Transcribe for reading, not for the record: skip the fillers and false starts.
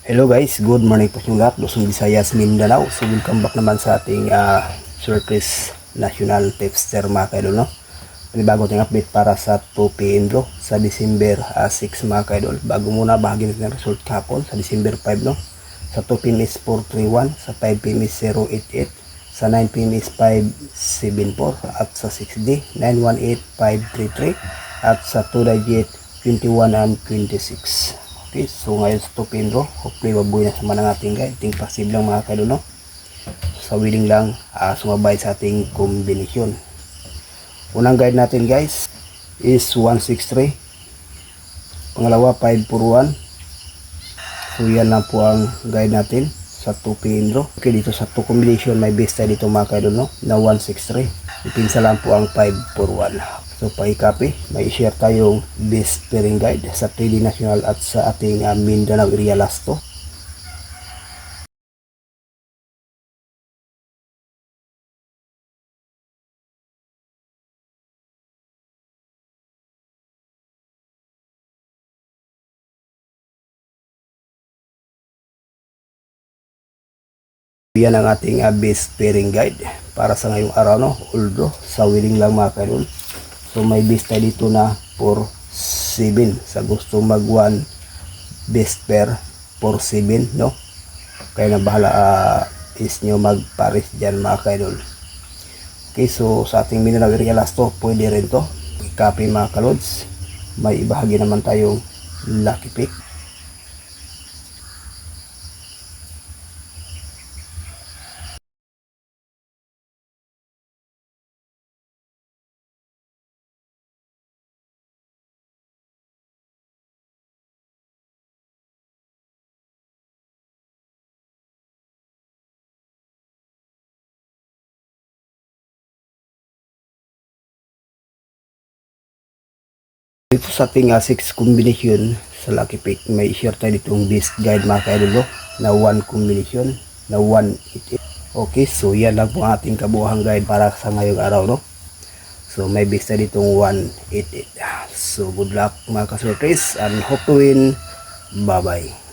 Hello guys, good morning po sa lahat. Luzon, Visayas, Mindanao. So welcome back naman sa ating Surprise National Tipster mga kaidol, no? Bago tayong update para sa 2 PM bro sa December 6 mga kaidol. Bago muna bahagi natin ang result kahapon sa December 5, no? Sa 2 PM is 431, sa 5 PM is 088, sa 9 PM is 574, at sa 6D 918533, at sa 2 digit 21 and 26. Okay, so ngayon sa 2 PM bro, hopefully mabuhay na sa manang ating guide. Ting pasible lang mga kaidol, no? Sa willing lang sumabay sa ating kombinasyon. Unang guide natin guys is 163, pangalawa 541. So yan lang po ang guide natin sa 2 PM bro. Okay, dito sa 2 combination may base tayo dito mga kaidol, no? Na 163, ipinsa lang po ang 541. So pa-copy, may share tayong best pairing guide sa 3D National at sa ating Mindanao area lasto. Yan ang ating best pairing guide para sa ngayong araw, no? Although sa willing lang mga kaidol. So may base tayo dito na 4-7 sa gusto mag 1 best pair 4-7, no? Kaya na bahala is nyo magpares dyan mga kaidol. Okay, so sa ating Mindanao area lasto pwede rin to i-copy mga kalods. May ibahagi naman tayong lucky pick. Dito sa ating 6 combination sa lucky pick, may share tayo ditong best guide mga kaidol na 1 combination na 188. Okay, so yan lang po ang ating kabuuhang guide para sa ngayong araw, no? So may best tayo ditong 188. So good luck mga ka-surprise and hope to win. Bye bye.